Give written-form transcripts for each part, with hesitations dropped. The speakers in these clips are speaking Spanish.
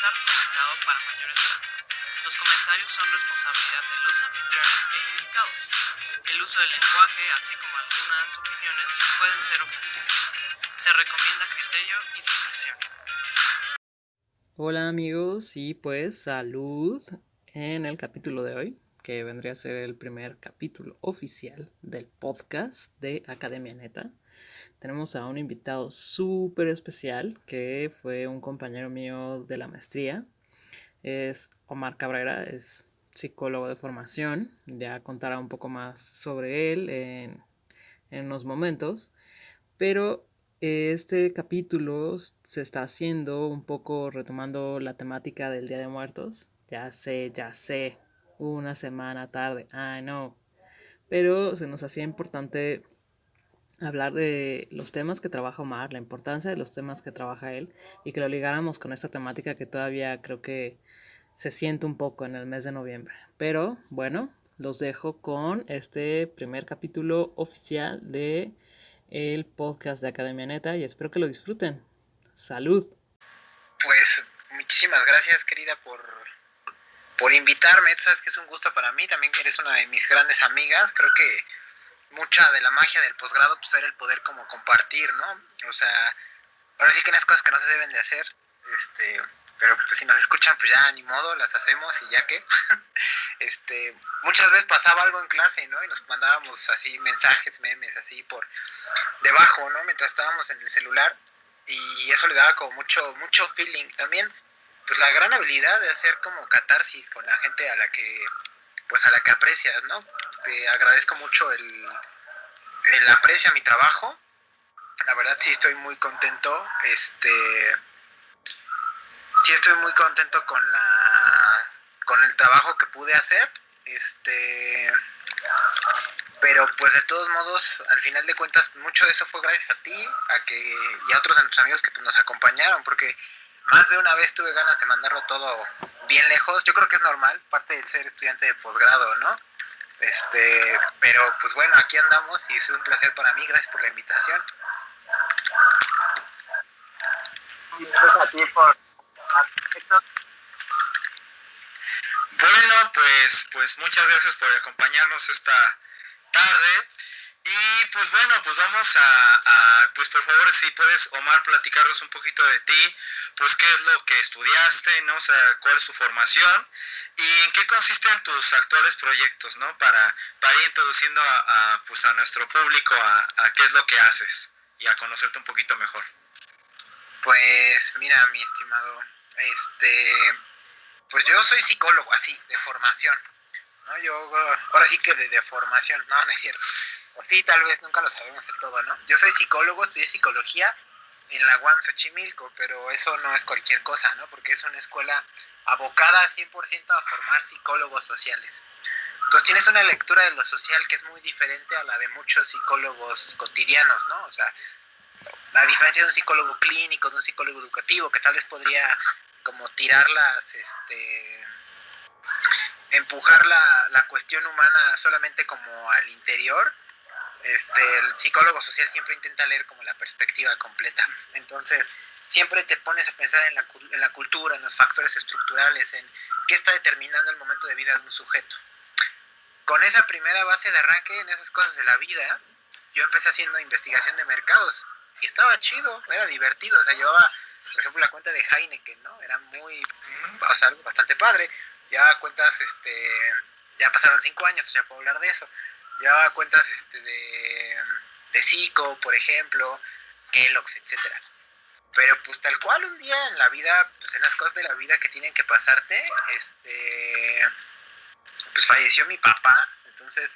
está recomendado para mayores de edad. Los comentarios son responsabilidad de los anfitriones e indicados. El uso del lenguaje, así como algunas opiniones, pueden ser ofensivos. Se recomienda criterio y discreción. Hola amigos y pues salud en el capítulo de hoy, que vendría a ser el primer capítulo oficial del podcast de Academia Neta. Tenemos a un invitado súper especial que fue un compañero mío de la maestría. Es Omar Cabrera, es psicólogo de formación. Ya contará un poco más sobre él en unos momentos. Pero este capítulo se está haciendo un poco retomando la temática del Día de Muertos. Ya sé, una semana tarde, I know. Pero se nos hacía importante hablar de los temas que trabaja Omar, la importancia de los temas que trabaja él y que lo ligáramos con esta temática que todavía creo que se siente un poco en el mes de noviembre. Pero bueno, los dejo con este primer capítulo oficial de el podcast de Academia Neta y espero que lo disfruten. ¡Salud! Pues muchísimas gracias, querida, por invitarme. Tú sabes que es un gusto para mí. También eres una de mis grandes amigas. Creo que mucha de la magia del posgrado pues era el poder como compartir, ¿no? O sea, ahora sí que hay unas cosas que no se deben de hacer, pero pues si nos escuchan pues ya ni modo, las hacemos y ya que muchas veces pasaba algo en clase, ¿no? Y nos mandábamos así mensajes, memes así por debajo, ¿no? Mientras estábamos en el celular, y eso le daba como mucho feeling. También pues la gran habilidad de hacer como catarsis con la gente a la que aprecias, ¿no? Te agradezco mucho el aprecio a mi trabajo. La verdad sí estoy muy contento. Sí estoy muy contento con el trabajo que pude hacer. Pero pues de todos modos, al final de cuentas, mucho de eso fue gracias a ti, y a otros de nuestros amigos que pues, nos acompañaron, porque más de una vez tuve ganas de mandarlo todo bien lejos. Yo creo que es normal, parte de ser estudiante de posgrado, ¿no? Pero pues bueno, aquí andamos y es un placer para mí. Gracias por la invitación. Gracias a ti por... Bueno, pues muchas gracias por acompañarnos esta tarde. Y pues bueno, pues vamos pues por favor, si puedes, Omar, platicarnos un poquito de ti, pues qué es lo que estudiaste, ¿no? O sea, cuál es tu formación y en qué consisten tus actuales proyectos, ¿no? Para ir introduciendo pues a nuestro público a qué es lo que haces y a conocerte un poquito mejor. Pues mira, mi estimado, pues yo soy psicólogo, así, de formación, ¿no? Ahora sí que de formación, no es cierto. O sí, tal vez nunca lo sabemos del todo, ¿no? Yo soy psicólogo, estudié psicología en la UAM Xochimilco, pero eso no es cualquier cosa, ¿no? Porque es una escuela abocada 100% a formar psicólogos sociales. Entonces tienes una lectura de lo social que es muy diferente a la de muchos psicólogos cotidianos, ¿no? O sea, la diferencia de un psicólogo clínico, de un psicólogo educativo, que tal vez podría como tirar empujar la cuestión humana solamente como al interior. El psicólogo social siempre intenta leer como la perspectiva completa. Entonces, siempre te pones a pensar en la cultura, en los factores estructurales, en qué está determinando el momento de vida de un sujeto. Con esa primera base de arranque en esas cosas de la vida, yo empecé haciendo investigación de mercados y estaba chido, era divertido. O sea, llevaba, por ejemplo, la cuenta de Heineken, ¿no? Era o sea, algo bastante padre. Llevaba cuentas, ya pasaron 5 años, ya puedo hablar de eso. Llevaba cuentas de Zico, por ejemplo, Kellogg's, etcétera. Pero pues tal cual un día en la vida, pues en las cosas de la vida que tienen que pasarte, pues falleció mi papá. Entonces,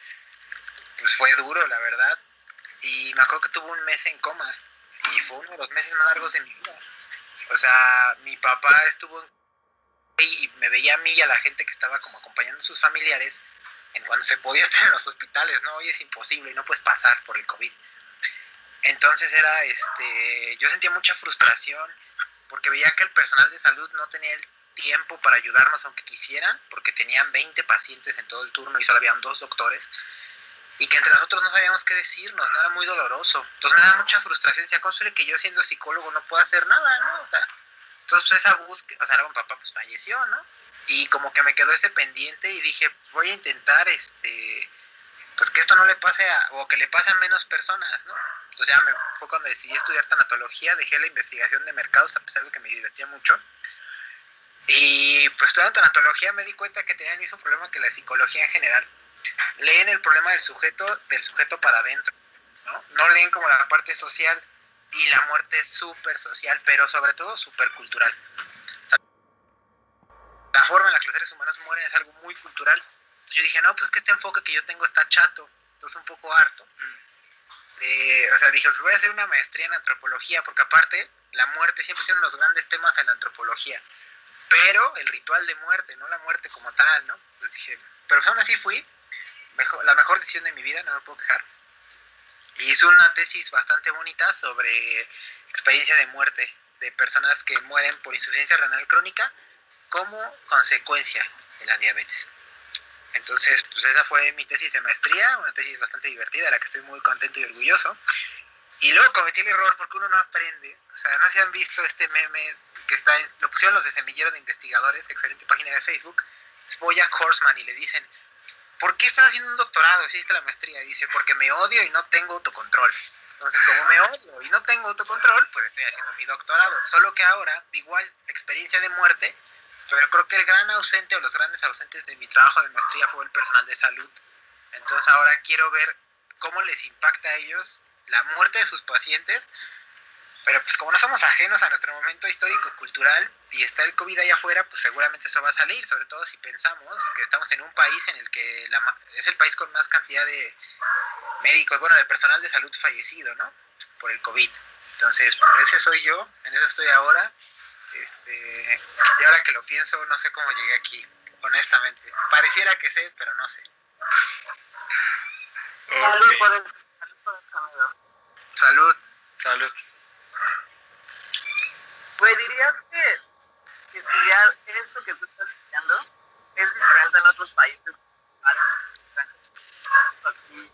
pues fue duro, la verdad. Y me acuerdo que tuvo un mes en coma. Y fue uno de los meses más largos de mi vida. O sea, mi papá estuvo y me veía a mí y a la gente que estaba como acompañando a sus familiares en cuando se podía estar en los hospitales, ¿no? Hoy es imposible y no puedes pasar por el COVID. Entonces yo sentía mucha frustración porque veía que el personal de salud no tenía el tiempo para ayudarnos aunque quisieran, porque tenían 20 pacientes en todo el turno y solo habían 2 doctores, y que entre nosotros no sabíamos qué decirnos, ¿no? Era muy doloroso. Entonces me da mucha frustración. Decía, ¿cómo es que yo siendo psicólogo no puedo hacer nada, no? O sea, Entonces esa búsqueda, o sea, luego mi papá pues falleció, ¿no? Y como que me quedó ese pendiente y dije, voy a intentar, pues que esto no le pase o que le pase a menos personas, ¿no? Entonces ya fue cuando decidí estudiar tanatología, dejé la investigación de mercados a pesar de que me divertía mucho. Y pues estudiando tanatología me di cuenta que tenía el mismo problema que la psicología en general. Leen el problema del sujeto para adentro, ¿no? No leen como la parte social, y la muerte es súper social, pero sobre todo súper cultural. La forma en la que los seres humanos mueren es algo muy cultural. Entonces yo dije, no, pues es que este enfoque que yo tengo está chato, entonces un poco harto. O sea, dije, pues voy a hacer una maestría en antropología, porque aparte, la muerte siempre es uno de los grandes temas en la antropología. Pero el ritual de muerte, no la muerte como tal, ¿no? Entonces dije, pero pues aún así fui, la mejor decisión de mi vida, no me puedo quejar. Y hice una tesis bastante bonita sobre experiencia de muerte de personas que mueren por insuficiencia renal crónica como consecuencia de la diabetes. Entonces, pues esa fue mi tesis de maestría, una tesis bastante divertida, de la que estoy muy contento y orgulloso. Y luego cometí el error porque uno no aprende. O sea, no se han visto este meme que lo pusieron los de Semillero de Investigadores, excelente página de Facebook, es Bojack Horseman, y le dicen, ¿por qué estás haciendo un doctorado si hiciste la maestría? Y dice, porque me odio y no tengo autocontrol. Entonces, como me odio y no tengo autocontrol, pues estoy haciendo mi doctorado. Solo que ahora, igual, experiencia de muerte, pero creo que el gran ausente o los grandes ausentes de mi trabajo de maestría fue el personal de salud. Entonces ahora quiero ver cómo les impacta a ellos la muerte de sus pacientes, pero pues como no somos ajenos a nuestro momento histórico-cultural y está el COVID allá afuera, pues seguramente eso va a salir, sobre todo si pensamos que estamos en un país en el que es el país con más cantidad de médicos, bueno, de personal de salud fallecido, ¿no? Por el COVID. Entonces, pues ese soy yo, en eso estoy ahora. Y ahora que lo pienso, no sé cómo llegué aquí, honestamente. Pareciera que sé, pero no sé. Okay. Salud por el amigo. Salud. Salud. Pues dirías que estudiar esto que tú estás estudiando es diferente en otros países. Aquí.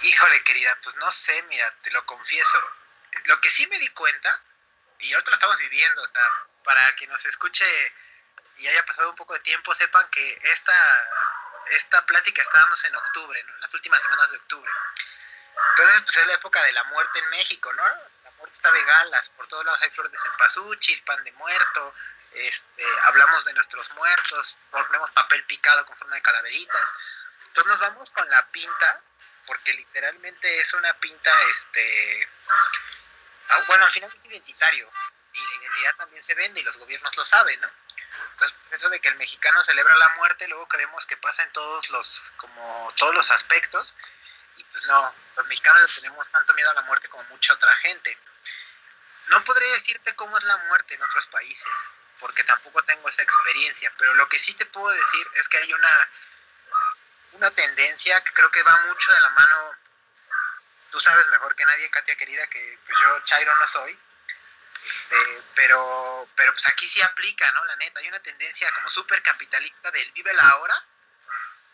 Híjole, querida, pues no sé, mira, te lo confieso. Lo que sí me di cuenta, y ahorita lo estamos viviendo, o sea, para quien nos escuche y haya pasado un poco de tiempo, sepan que esta plática estábamos en octubre, ¿no? Las últimas semanas de octubre. Entonces, pues es la época de la muerte en México, ¿no? La muerte está de galas, por todos lados hay flores de cempasúchil, pan de muerto, hablamos de nuestros muertos, ponemos papel picado con forma de calaveritas. Entonces nos vamos con la pinta, porque literalmente es una pinta, bueno, al final es identitario, y la identidad también se vende y los gobiernos lo saben, ¿no? Entonces, eso de que el mexicano celebra la muerte, luego creemos que pasa en todos los aspectos, y pues no, los mexicanos le tenemos tanto miedo a la muerte como mucha otra gente. No podría decirte cómo es la muerte en otros países, porque tampoco tengo esa experiencia, pero lo que sí te puedo decir es que hay una tendencia que creo que va mucho de la mano. Tú sabes mejor que nadie, Katia querida, que pues yo chairo no soy, pero pues aquí sí aplica, ¿no? La neta, hay una tendencia como súper capitalista del vive la hora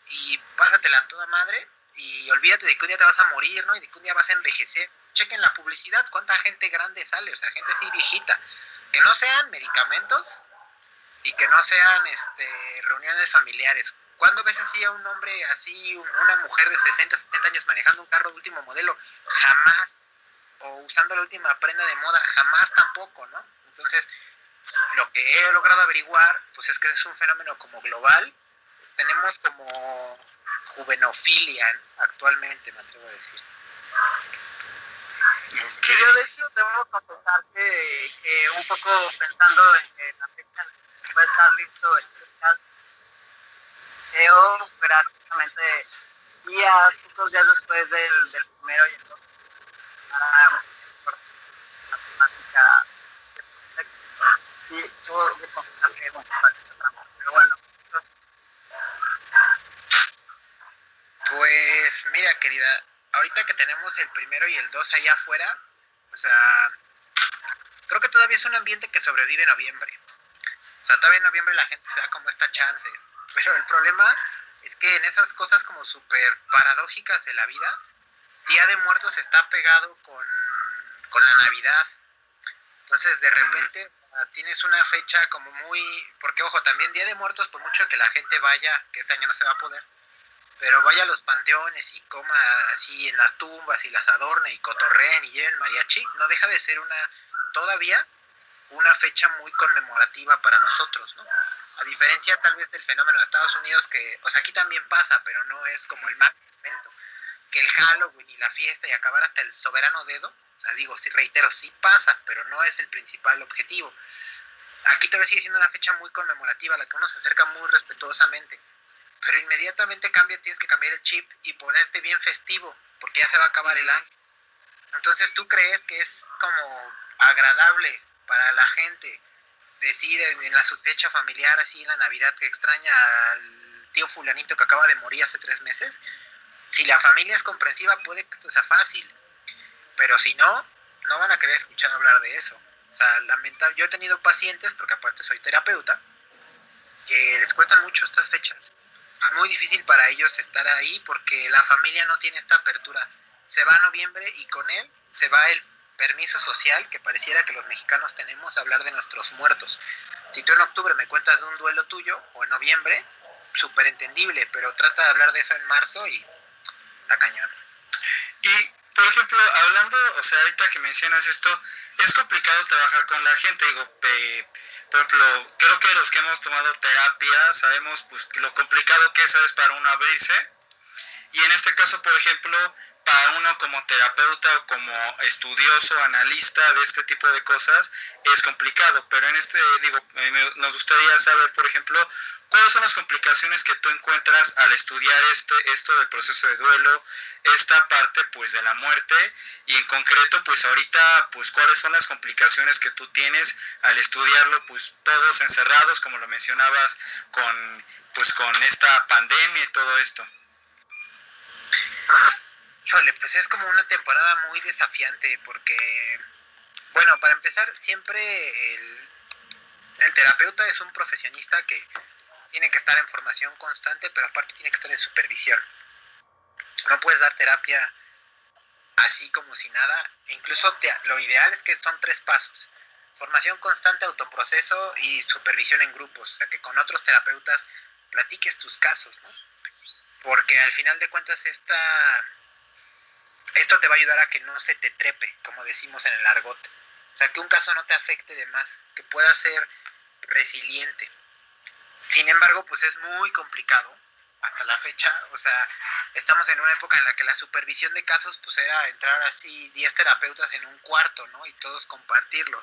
y pásatela a toda madre y olvídate de que un día te vas a morir, ¿no? Y de que un día vas a envejecer. Chequen la publicidad, cuánta gente grande sale, o sea, gente así viejita, que no sean medicamentos y que no sean reuniones familiares. ¿Cuándo ves así a un hombre así, una mujer de 60, 70 años manejando un carro de último modelo? Jamás. O usando la última prenda de moda, jamás tampoco, ¿no? Entonces, lo que he logrado averiguar, pues es que es un fenómeno como global. Tenemos como juvenofilia actualmente, me atrevo a decir. Sí, yo de hecho debo confesar que un poco pensando en que la fecha puede estar listo el podcast, será justamente pocos días después del primero y el dos para matemática y yo de confesar que pero bueno. Pues mira, querida, ahorita que tenemos el primero y el 2 allá afuera, o sea, creo que todavía es un ambiente que sobrevive en noviembre. O sea, todavía en noviembre la gente se da como esta chance. Pero el problema es que en esas cosas como súper paradójicas de la vida, Día de Muertos está pegado con la Navidad. Entonces, de repente, tienes una fecha como muy... Porque, ojo, también Día de Muertos, por mucho que la gente vaya, que este año no se va a poder, pero vaya a los panteones y coma así en las tumbas y las adorne y cotorreen y lleven mariachi, no deja de ser todavía una fecha muy conmemorativa para nosotros, ¿no? A diferencia tal vez del fenómeno de Estados Unidos, que, o sea, aquí también pasa, pero no es como el máximo evento, que el Halloween y la fiesta y acabar hasta el soberano dedo, o sea, digo, sí, reitero, sí pasa, pero no es el principal objetivo. Aquí todavía sigue siendo una fecha muy conmemorativa, a la que uno se acerca muy respetuosamente, pero inmediatamente tienes que cambiar el chip y ponerte bien festivo, porque ya se va a acabar el año. Entonces, ¿tú crees que es como agradable para la gente decir en la su fecha familiar, así en la Navidad, que extraña al tío fulanito que acaba de morir hace 3 meses? Si la familia es comprensiva, puede que esto sea fácil, pero si no, no van a querer escuchar hablar de eso. O sea, lamentable. Yo he tenido pacientes, porque aparte soy terapeuta, que les cuestan mucho estas fechas. Es muy difícil para ellos estar ahí porque la familia no tiene esta apertura. Se va a noviembre y con él se va el permiso social que pareciera que los mexicanos tenemos a hablar de nuestros muertos. Si tú en octubre me cuentas de un duelo tuyo, o en noviembre, súper entendible, pero trata de hablar de eso en marzo y la cañón. Y, por ejemplo, hablando, o sea, ahorita que mencionas esto, es complicado trabajar con la gente, digo, por ejemplo, creo que los que hemos tomado terapia sabemos pues lo complicado que es, ¿sabes?, para uno abrirse. Y en este caso, por ejemplo, para uno como terapeuta o como estudioso, analista de este tipo de cosas, es complicado. Pero en nos gustaría saber, por ejemplo, cuáles son las complicaciones que tú encuentras al estudiar esto del proceso de duelo, esta parte pues de la muerte, y en concreto pues ahorita pues cuáles son las complicaciones que tú tienes al estudiarlo, pues todos encerrados, como lo mencionabas, con esta pandemia y todo esto. Híjole, pues es como una temporada muy desafiante porque, bueno, para empezar, siempre el terapeuta es un profesionista que tiene que estar en formación constante, pero aparte tiene que estar en supervisión. No puedes dar terapia así como si nada. Incluso lo ideal es que son 3 pasos: formación constante, autoproceso y supervisión en grupos. O sea, que con otros terapeutas platiques tus casos, ¿no? Porque al final de cuentas esto te va a ayudar a que no se te trepe, como decimos en el argot. O sea, que un caso no te afecte de más, que puedas ser resiliente. Sin embargo, pues es muy complicado hasta la fecha. O sea, estamos en una época en la que la supervisión de casos pues era entrar así 10 terapeutas en un cuarto, ¿no? Y todos compartirlo.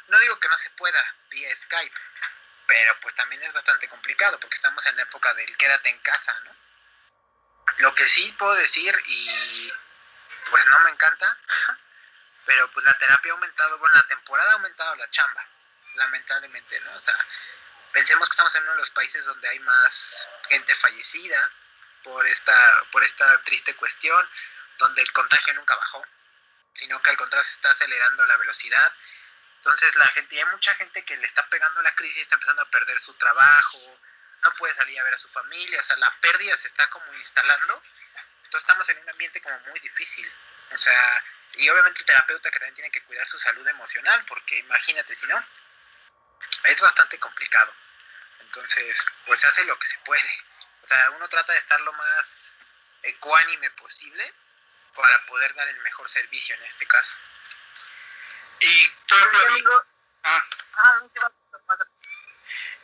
No digo que no se pueda vía Skype, pero pues también es bastante complicado porque estamos en la época del quédate en casa, ¿no? Lo que sí puedo decir, y pues no me encanta, pero pues la terapia ha aumentado, bueno, la temporada ha aumentado la chamba, lamentablemente, ¿no? O sea, pensemos que estamos en uno de los países donde hay más gente fallecida por esta triste cuestión, donde el contagio nunca bajó, sino que al contrario se está acelerando la velocidad. Entonces hay mucha gente que le está pegando la crisis, está empezando a perder su trabajo, no puede salir a ver a su familia, o sea, la pérdida se está como instalando. Entonces estamos en un ambiente como muy difícil. O sea, y obviamente el terapeuta que también tiene que cuidar su salud emocional, porque imagínate, si no, es bastante complicado. Entonces, pues se hace lo que se puede. O sea, uno trata de estar lo más ecuánime posible para poder dar el mejor servicio en este caso. Y, por ejemplo,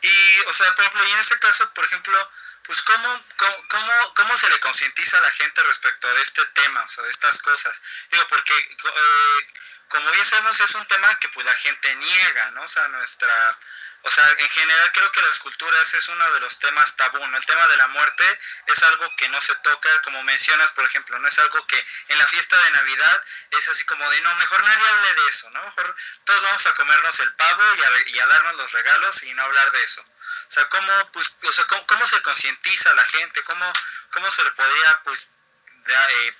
y, o sea, por ejemplo, y en este caso, por ejemplo, pues ¿cómo se le concientiza a la gente respecto de este tema, o sea, de estas cosas? Digo, porque como bien sabemos es un tema que pues la gente niega, ¿no? O sea, en general creo que las culturas es uno de los temas tabú, ¿no? El tema de la muerte es algo que no se toca, como mencionas, por ejemplo, no es algo que en la fiesta de Navidad es así como de, no, mejor nadie hable de eso, ¿no? Mejor todos vamos a comernos el pavo y a darnos los regalos y no hablar de eso. O sea, ¿cómo se concientiza a la gente? ¿Cómo se le podría, pues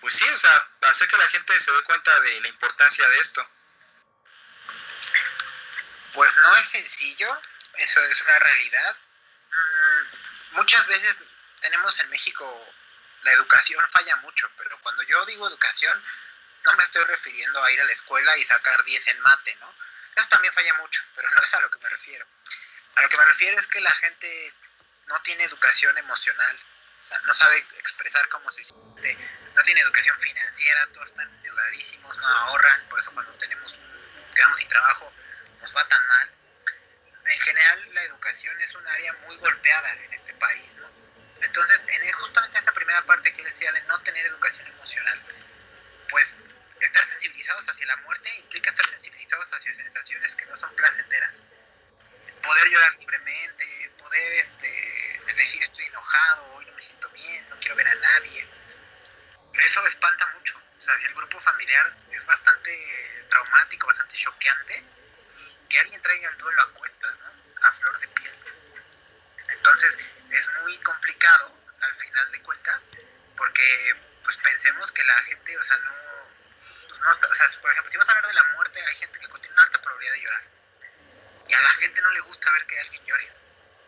sí, o sea, hacer que la gente se dé cuenta de la importancia de esto? Pues no es sencillo, eso es una realidad. Muchas veces tenemos en México, la educación falla mucho, pero cuando yo digo educación, no me estoy refiriendo a ir a la escuela y sacar 10 en mate, ¿no? Eso también falla mucho, pero no es a lo que me refiero. A lo que me refiero es que la gente no tiene educación emocional, o sea, no sabe expresar cómo se siente, no tiene educación financiera, todos están endeudadísimos, no ahorran, por eso cuando quedamos sin trabajo nos va tan mal. En general la educación es un área muy golpeada en este país, ¿no? Entonces, justamente esta primera parte que decía de no tener educación emocional, pues estar sensibilizados hacia la muerte implica estar sensibilizados hacia sensaciones que no son placenteras. Poder llorar libremente, poder decir estoy enojado, hoy no me siento bien, no quiero ver a nadie. Eso espanta mucho. O sea, el grupo familiar es bastante traumático, bastante choqueante. Que alguien traiga el duelo a cuestas, ¿no? A flor de piel. Entonces es muy complicado al final de cuentas, porque pues pensemos que la gente, o sea, o sea, por ejemplo, si vas a hablar de la muerte, hay gente que tiene una alta probabilidad de llorar. Y a la gente no le gusta ver que alguien llore.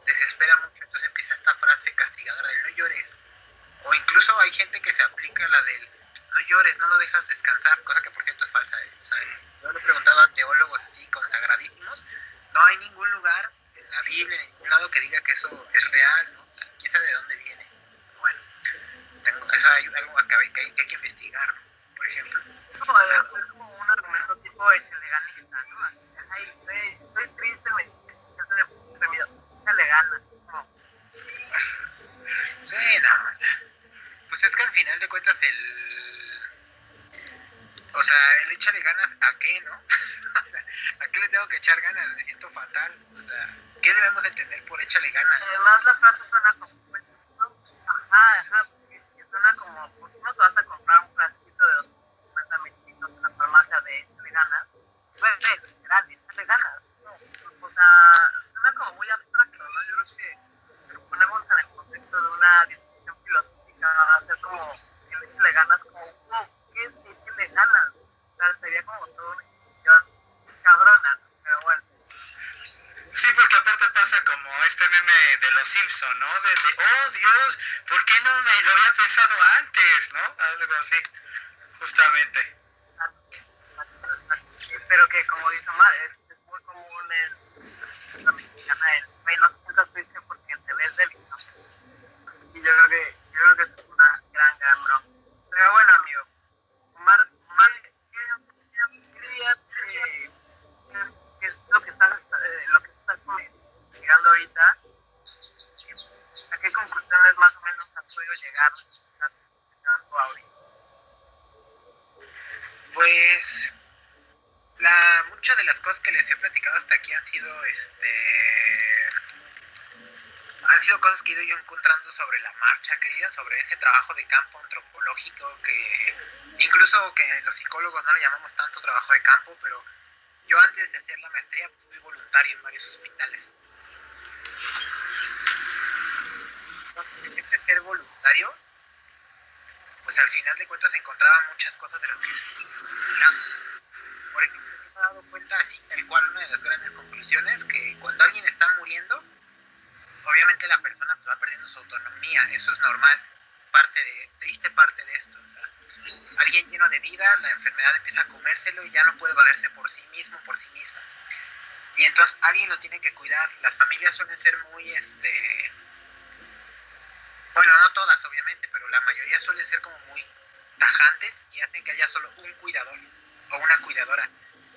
Desespera mucho, entonces empieza esta frase castigadora del no llores. O incluso hay gente que se aplica la del no llores, no lo dejas descansar, cosa que por cierto es falsa. O sea, yo le he preguntado a teólogos así consagradísimos, no hay ningún lugar en la Biblia, en ningún lado que diga que eso es real, ¿no? ¿Quién sabe de dónde viene? Bueno, eso hay algo que hay que investigar, ¿no? Por ejemplo. No, es como un argumento tipo legalista, ¿no? Ay, estoy triste, me siento deprimido, échale ganas, ¿no? Sí, no, o sea, pues es que al final de cuentas o sea, el échale ganas a qué, ¿no? O sea, ¿a qué le tengo que echar ganas? Me siento fatal. O sea, ¿qué debemos entender por échale ganas? Además la frase suena como, pues, ¿no? Ajá, porque suena como, pues no te vas a comprar un frasquito de 250 mililitros en la farmacia de échale ganas, pues literal, échale ganas, ¿no? O sea, suena como muy abstracto, ¿no? Yo creo que si lo ponemos en el contexto de una discusión filosófica, va a ser como el échale ganas, como, wow, ¿qué es échale ganas? O sea, sería como toda una discusión cabrona, ¿no? Pero bueno. Sí, porque aparte pasa como este meme de los Simpson, ¿no? Oh Dios, ¿por qué no me lo había pensado antes, no? Algo así, justamente. Pero que como dice Omar, es muy común en la mexicana el güey, no te sientas triste porque te ves débil, ¿no? Y yo creo que es una gran broma. Pero bueno, amigo, Omar, ¿qué dirías que es lo que estás investigando ahorita? ¿A qué conclusiones más o menos has podido llegar investigando ahorita? Pues muchas de las cosas que les he platicado hasta aquí han sido cosas que he ido yo encontrando sobre la marcha, querida, sobre ese trabajo de campo antropológico que incluso que los psicólogos no le llamamos tanto trabajo de campo, pero yo antes de hacer la maestría fui voluntario en varios hospitales. Entonces, este ser voluntario, pues al final de cuentas encontraba muchas cosas de lo que por ejemplo, me he dado cuenta así, tal cual, una de las grandes conclusiones, que cuando alguien está muriendo, obviamente la persona pues va perdiendo su autonomía, eso es normal, triste parte de esto. O sea, alguien lleno de vida, la enfermedad empieza a comérselo y ya no puede valerse por sí mismo, por sí misma. Y entonces alguien lo tiene que cuidar. Las familias suelen ser muy, bueno, no todas obviamente, pero la mayoría suelen ser como muy tajantes y hacen que haya solo un cuidador o una cuidadora.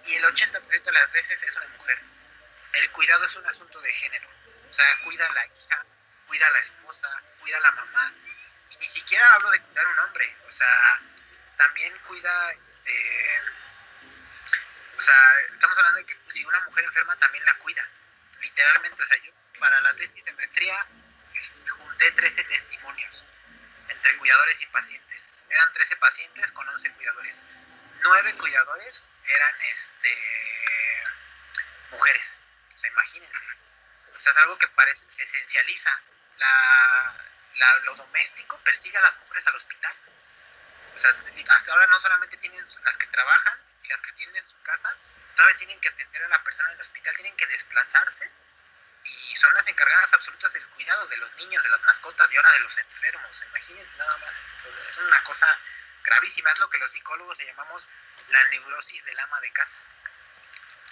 Y el 80% de las veces es una mujer. El cuidado es un asunto de género. O sea, cuida a la hija, cuida a la esposa, cuida a la mamá. Y ni siquiera hablo de cuidar a un hombre. O sea, también cuida, o sea, estamos hablando de que si una mujer enferma también la cuida. Literalmente, o sea, yo para la tesis de maestría junté 13 testimonios entre cuidadores y pacientes. Eran 13 pacientes con 11 cuidadores. 9 cuidadores eran mujeres. O sea, imagínense. O sea, es algo que parece que se esencializa. Lo doméstico persigue a las mujeres al hospital. O sea, hasta ahora no solamente tienen las que trabajan y las que tienen en su casa, todavía tienen que atender a la persona en el hospital, tienen que desplazarse y son las encargadas absolutas del cuidado de los niños, de las mascotas y ahora de los enfermos. Imagínense nada más. Es una cosa gravísima, es lo que los psicólogos le llamamos la neurosis del ama de casa.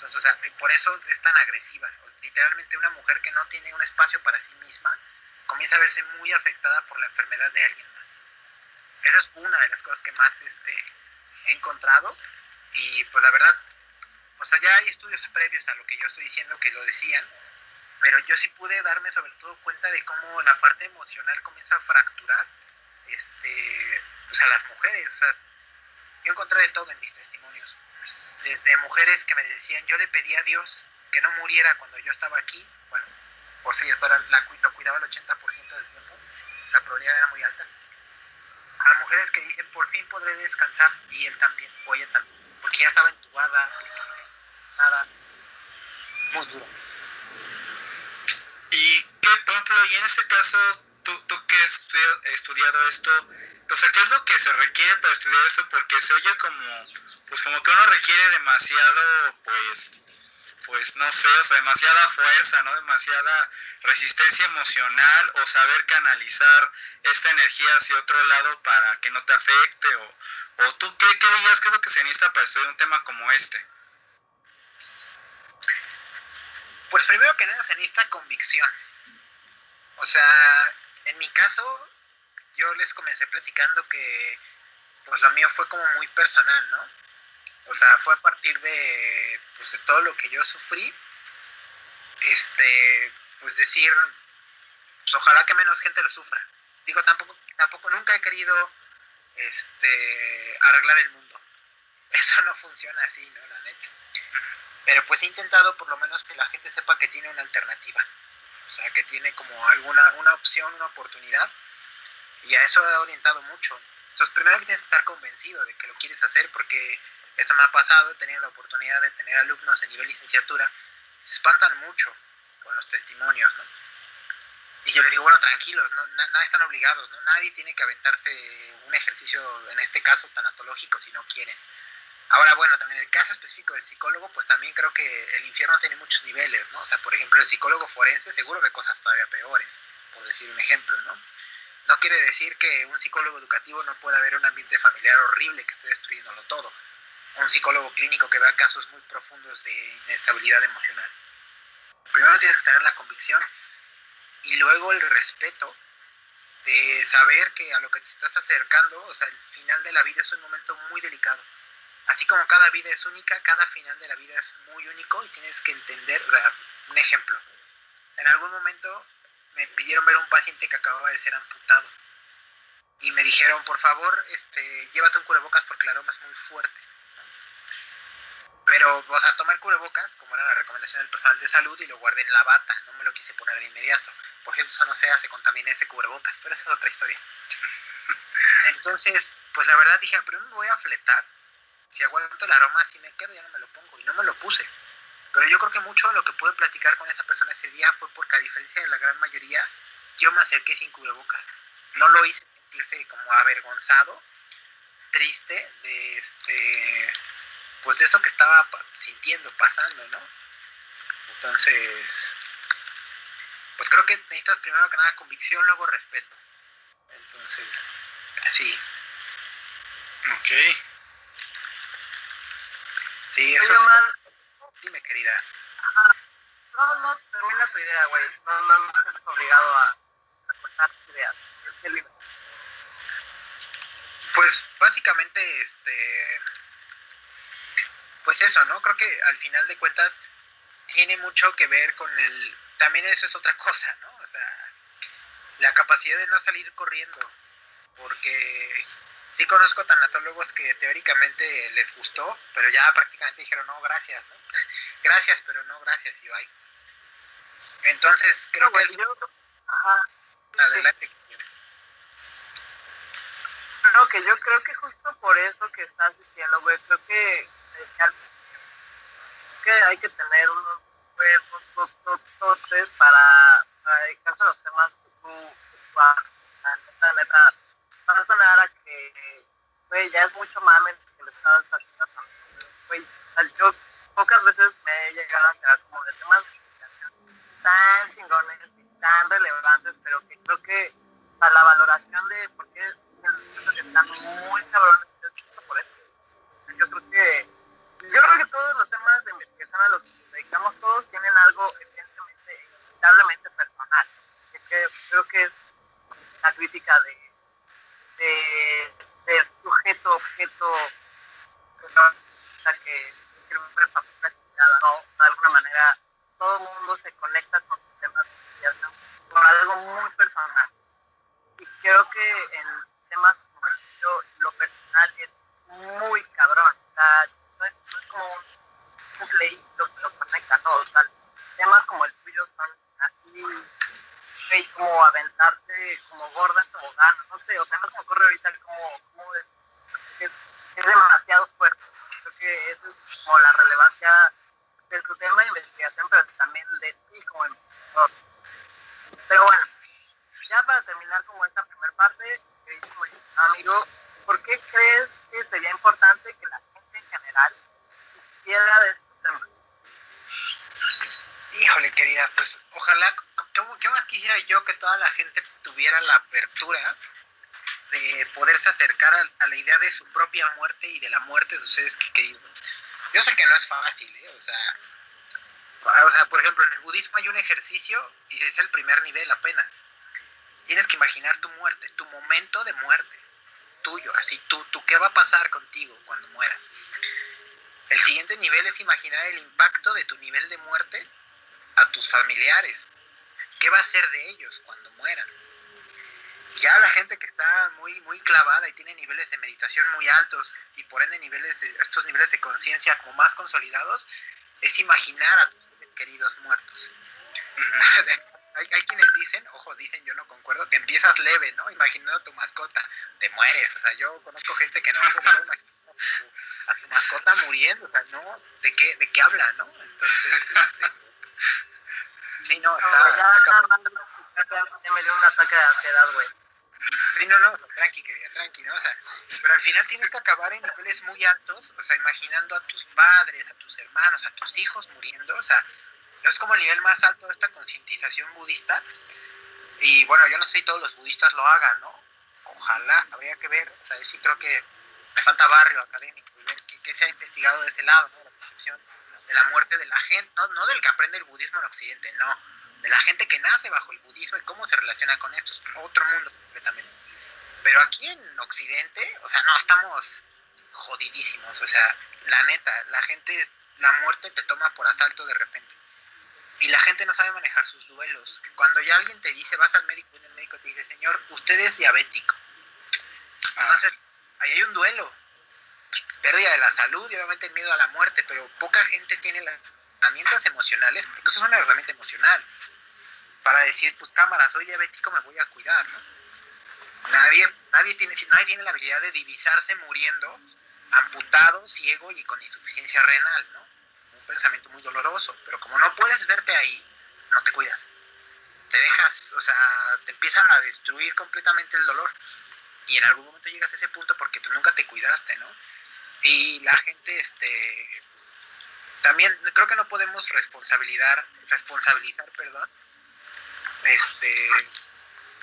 Entonces, o sea, por eso es tan agresiva. O sea, literalmente una mujer que no tiene un espacio para sí misma comienza a verse muy afectada por la enfermedad de alguien más. Esa es una de las cosas que más he encontrado. Y pues la verdad, o sea, ya hay estudios previos a lo que yo estoy diciendo que lo decían, pero yo sí pude darme sobre todo cuenta de cómo la parte emocional comienza a fracturar pues a las mujeres. O sea, yo encontré de todo en mis testimonios, desde mujeres que me decían, yo le pedí a Dios que no muriera cuando yo estaba aquí. Bueno, por cierto, lo cuidaba el 80% del tiempo, la probabilidad era muy alta. A mujeres que dicen, por fin podré descansar, y él también, o ella también, porque ya estaba entubada, nada, muy duro. Y qué, por ejemplo, y en este caso, tú que has estudiado esto, o sea, ¿qué es lo que se requiere para estudiar esto? Porque se oye como, pues como que uno requiere demasiado, pues no sé, o sea, demasiada fuerza, ¿no? Demasiada resistencia emocional, o saber canalizar esta energía hacia otro lado para que no te afecte, o tú, ¿qué dirías que es lo que se necesita para estudiar un tema como este? Pues primero que nada se necesita convicción. O sea, en mi caso, yo les comencé platicando que pues lo mío fue como muy personal, ¿no? O sea, fue a partir de todo lo que yo sufrí, pues decir, pues ojalá que menos gente lo sufra. Digo, tampoco nunca he querido arreglar el mundo. Eso no funciona así, ¿no? La neta. Pero pues he intentado por lo menos que la gente sepa que tiene una alternativa. O sea, que tiene como una opción, una oportunidad. Y a eso he orientado mucho. Entonces, primero que tienes que estar convencido de que lo quieres hacer, porque esto me ha pasado, he tenido la oportunidad de tener alumnos de nivel licenciatura, se espantan mucho con los testimonios, ¿no? Y yo les digo, bueno, tranquilos, no están obligados, ¿no? Nadie tiene que aventarse un ejercicio, en este caso, tanatológico, si no quieren. Ahora, bueno, también el caso específico del psicólogo, pues también creo que el infierno tiene muchos niveles, ¿no? O sea, por ejemplo, el psicólogo forense seguro ve cosas todavía peores, por decir un ejemplo, ¿no? No quiere decir que un psicólogo educativo no pueda haber un ambiente familiar horrible que esté destruyéndolo todo. Un psicólogo clínico que vea casos muy profundos de inestabilidad emocional. Primero tienes que tener la convicción y luego el respeto de saber que a lo que te estás acercando, o sea, el final de la vida es un momento muy delicado. Así como cada vida es única, cada final de la vida es muy único y tienes que entender, o sea, un ejemplo. En algún momento me pidieron ver a un paciente que acababa de ser amputado y me dijeron, por favor, llévate un cubrebocas porque el aroma es muy fuerte. Pero, o sea, tomar cubrebocas, como era la recomendación del personal de salud, y lo guardé en la bata, no me lo quise poner de inmediato. Por ejemplo, eso no sea, se contaminé ese cubrebocas, pero esa es otra historia. Entonces, pues la verdad dije, primero me voy a fletar, si aguanto el aroma, si me quedo, ya no me lo pongo, y no me lo puse. Pero yo creo que mucho de lo que pude platicar con esa persona ese día fue porque, a diferencia de la gran mayoría, yo me acerqué sin cubrebocas. No lo hice sentirse como avergonzado, triste, pues de eso que estaba sintiendo, pasando, ¿no? Entonces, pues creo que necesitas primero que nada convicción, luego respeto. Entonces, sí. Ok. Sí, eso Oye, Omar, Dime, querida. no, termina tu idea, güey. No estás obligado a cortar tu idea. Es libre. Pues básicamente, pues eso, ¿no? Creo que al final de cuentas tiene mucho que ver con también eso es otra cosa, ¿no? O sea, la capacidad de no salir corriendo, porque sí conozco tanatólogos que teóricamente les gustó, pero ya prácticamente dijeron, no, gracias, ¿no? Gracias, pero no gracias, y bye. Entonces, creo No, güey, adelante. Yo creo que justo por eso que estás diciendo, güey, creo que hay que tener unos cuerpos totes para dedicarse a los temas que tú la neta, va a sonar a que, güey, ya es mucho mame que le estás haciendo también, güey. Yo pocas veces me he llegado a quedar como de temas tan chingones y tan relevantes, pero que creo que para la valoración de por qué están muy cabrones es por eso. Yo creo que todos los temas de investigación a los temas como el tuyo, lo personal es muy cabrón. O sea, no es como un playito que lo conecta, no. O sea, temas como el tuyo son así, güey, como aventarte como gorda en tobogán, no sé, o sea, no se me ocurre ahorita cómo es demasiado fuerte. Creo que eso es como la relevancia de tu tema de investigación, pero también de ti como investigador. Pero bueno, ya para terminar como esta primera parte, queridísimo amigo, ¿por qué crees que sería importante que la gente en general supiera de estos temas? Híjole, querida, pues ojalá, ¿qué más quisiera yo que toda la gente tuviera la apertura de poderse acercar a la idea de su propia muerte y de la muerte de sus seres queridos? Yo sé que no es fácil, o sea, por ejemplo, en el budismo hay un ejercicio y es el primer nivel apenas. Tienes que imaginar tu muerte, tu momento de muerte, tuyo, así, tú qué va a pasar contigo cuando mueras. El siguiente nivel es imaginar el impacto de tu nivel de muerte a tus familiares. ¿Qué va a ser de ellos cuando mueran? Ya la gente que está muy, muy clavada y tiene niveles de meditación muy altos y por ende estos niveles de conciencia como más consolidados, es imaginar a tus seres queridos muertos. Hay quienes dicen, yo no concuerdo, que empiezas leve, ¿no? Imaginando a tu mascota, te mueres. O sea, yo conozco gente que no puede imaginar a su mascota muriendo, o sea, ¿no? ¿De qué habla, no? Entonces, sí, no, Ya me dio un ataque de ansiedad, güey. Sí, no, tranqui, querida, tranqui, ¿no? O sea, pero al final tienes que acabar en niveles muy altos, o sea, imaginando a tus padres, a tus hermanos, a tus hijos muriendo, o sea, es como el nivel más alto de esta concientización budista. Y bueno, yo no sé si todos los budistas lo hagan, ¿no? Ojalá, habría que ver, o sea, sí creo que me falta barrio académico y ver qué se ha investigado de ese lado, ¿no? La percepción de la muerte de la gente, no del que aprende el budismo en Occidente, no, de la gente que nace bajo el budismo y cómo se relaciona con esto, es otro mundo completamente. Pero aquí en Occidente, o sea, no, estamos jodidísimos, o sea, la neta, la muerte te toma por asalto de repente. Y la gente no sabe manejar sus duelos. Cuando ya alguien te dice, vas al médico y el médico te dice, señor, usted es diabético. Entonces, ahí hay un duelo. Pérdida de la salud y obviamente el miedo a la muerte, pero poca gente tiene las herramientas emocionales, porque eso es una herramienta emocional, para decir, pues cámara, soy diabético, me voy a cuidar, ¿no? Nadie tiene la habilidad de divisarse muriendo, amputado, ciego y con insuficiencia renal, ¿no? Un pensamiento muy doloroso, pero como no puedes verte ahí, no te cuidas. Te dejas, o sea, te empiezan a destruir completamente el dolor. Y en algún momento llegas a ese punto porque tú nunca te cuidaste, ¿no? Y la gente, también creo que no podemos responsabilizar,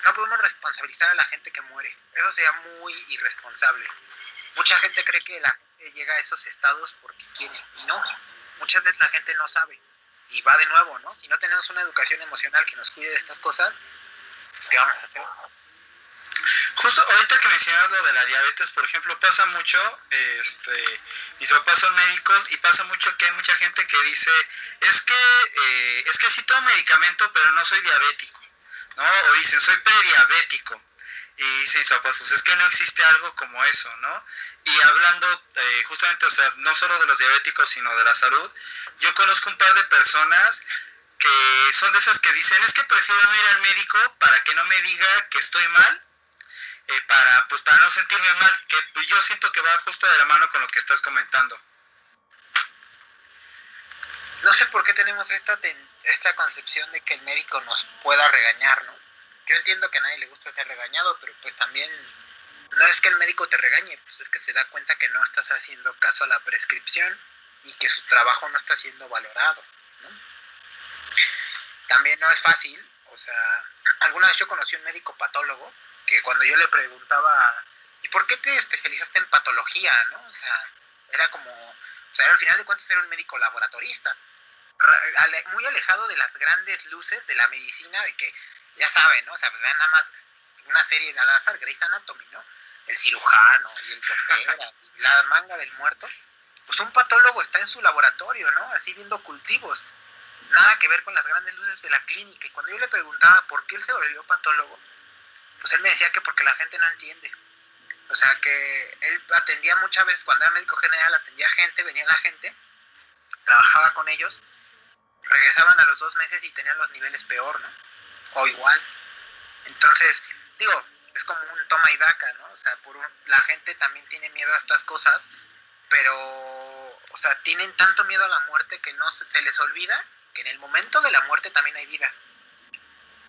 no podemos responsabilizar a la gente que muere. Eso sería muy irresponsable. Mucha gente cree que la gente llega a esos estados porque quiere, y no. Muchas veces la gente no sabe. Y va de nuevo, ¿no? Si no tenemos una educación emocional que nos cuide de estas cosas, pues ¿qué vamos a hacer? Justo ahorita que mencionas lo de la diabetes, por ejemplo, pasa mucho, mis papás son médicos y pasa mucho que hay mucha gente que dice, es que sí tomo medicamento, pero no soy diabético, ¿no? O dicen, soy prediabético. Y dicen mis papás, pues es que no existe algo como eso, ¿no? Y hablando justamente, o sea, no solo de los diabéticos, sino de la salud, yo conozco un par de personas que son de esas que dicen, es que prefiero no ir al médico para que no me diga que estoy mal, para no sentirme mal, que yo siento que va justo de la mano con lo que estás comentando. No sé por qué tenemos esta concepción de que el médico nos pueda regañar, ¿no? Yo entiendo que a nadie le gusta ser regañado, pero pues también no es que el médico te regañe, pues es que se da cuenta que no estás haciendo caso a la prescripción y que su trabajo no está siendo valorado, ¿no? También no es fácil, o sea, alguna vez yo conocí un médico patólogo que cuando yo le preguntaba, ¿y por qué te especializaste en patología, no? O sea, era al final de cuentas era un médico laboratorista, muy alejado de las grandes luces de la medicina, de que, ya saben, ¿no? O sea, vean nada más una serie al azar, Grey's Anatomy, ¿no? El cirujano y el que opera, y la manga del muerto. Pues un patólogo está en su laboratorio, ¿no? Así viendo cultivos. Nada que ver con las grandes luces de la clínica. Y cuando yo le preguntaba por qué él se volvió patólogo, pues él me decía que porque la gente no entiende. O sea que él atendía muchas veces, cuando era médico general, atendía gente, venía la gente, trabajaba con ellos, regresaban a los 2 meses y tenían los niveles peor, ¿no? O igual. Entonces, digo, es como un toma y daca, ¿no? O sea, la gente también tiene miedo a estas cosas, pero, o sea, tienen tanto miedo a la muerte que no se les olvida que en el momento de la muerte también hay vida.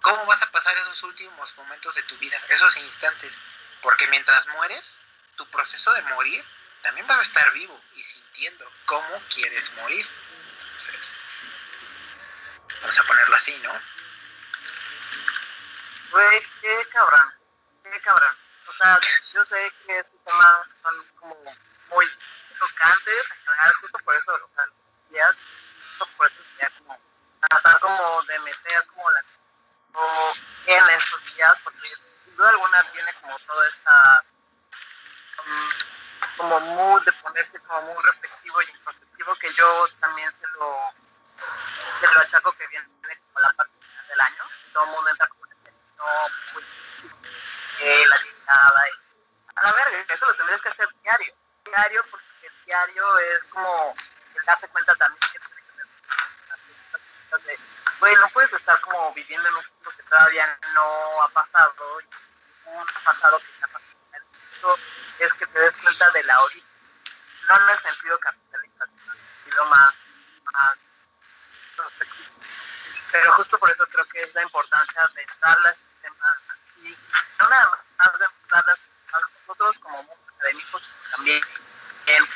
¿Cómo vas a pasar esos últimos momentos de tu vida, esos instantes? Porque mientras mueres, tu proceso de morir, también vas a estar vivo y sintiendo cómo quieres morir. Entonces, vamos a ponerlo así, ¿no? Güey, qué cabrón. O sea, yo sé que estos temas son como muy tocantes en general, justo por eso, o sea, los días, justo por eso sería como tratar como de meter como la o en estos días, porque sin duda alguna tiene como toda esta como mood de ponerse como muy reflexivo y introspectivo, que yo también se lo achaco que viene como la parte final del año. Todo el mundo entra como en el no, pues, la chingada y a la verga, eso lo tendrías que hacer diario, porque el diario es como el darse cuenta también que tienes que tener de, güey, no puedes estar como viviendo en un mundo que todavía no ha pasado y un pasado que ya pasó. Eso es que te des cuenta de la orilla, no en el sentido capitalista, sino en el sentido más prospectivo. Pero justo por eso creo que es la importancia de entrarle al sistema y no nada más de entrarle a nosotros como mundos académicos, sino también en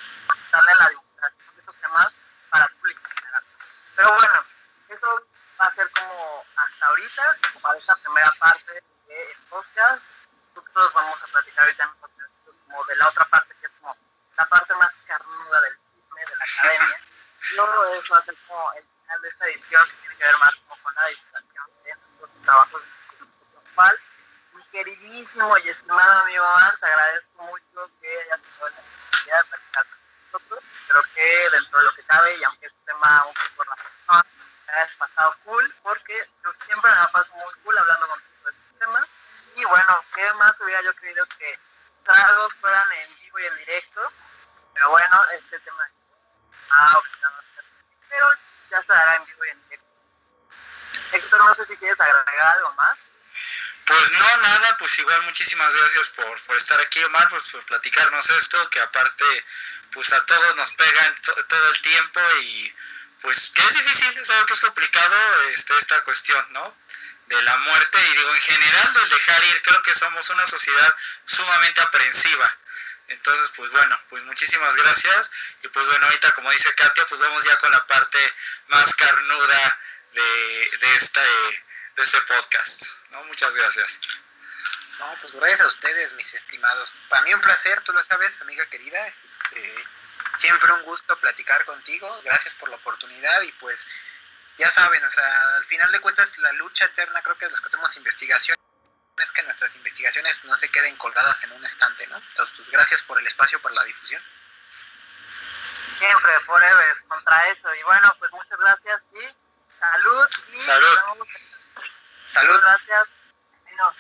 darle la divulgación de esos temas para el público en general. Pero bueno, eso va a ser como hasta ahorita, como para esta primera parte del podcast. Nosotros vamos a platicar ahorita como de la otra parte, que es como la parte más carnuda del chisme, de la academia. Luego eso va a ser como el final de esta edición, que tiene que ver más como con la divulgación de nuestros trabajos cual. Mi queridísimo y estimado amigo Omar, te agradezco mucho que hayas tenido la oportunidad de platicar con nosotros. Creo que dentro de lo que cabe, y aunque es un tema un poco relacionado, te hayas pasado cool, porque yo siempre me la paso muy cool hablando contigo de este tema. Y bueno, ¿qué más hubiera yo querido que tragos fueran en vivo y en directo? Pero bueno, este tema obligado a ser, pero ya se dará en vivo y en directo. Héctor, no sé si quieres agregar algo más. Pues no, nada, pues igual muchísimas gracias por estar aquí, Omar, pues por platicarnos esto, que aparte pues a todos nos pega todo el tiempo y pues que es difícil, es algo que es complicado esta cuestión, ¿no? De la muerte y digo en general del dejar ir, creo que somos una sociedad sumamente aprensiva. Entonces pues bueno, pues muchísimas gracias y pues bueno, ahorita como dice Katia, pues vamos ya con la parte más carnuda de este podcast, ¿no? Muchas gracias. No, pues gracias a ustedes, mis estimados. Para mí un placer, tú lo sabes, amiga querida. Siempre un gusto platicar contigo. Gracias por la oportunidad y pues ya saben, o sea, al final de cuentas la lucha eterna, creo que los que hacemos investigación es que nuestras investigaciones no se queden colgadas en un estante, ¿no? Entonces, pues gracias por el espacio, por la difusión. Siempre, forever, contra eso. Y bueno, pues muchas gracias y salud. Y salud. Salud. Gracias. No.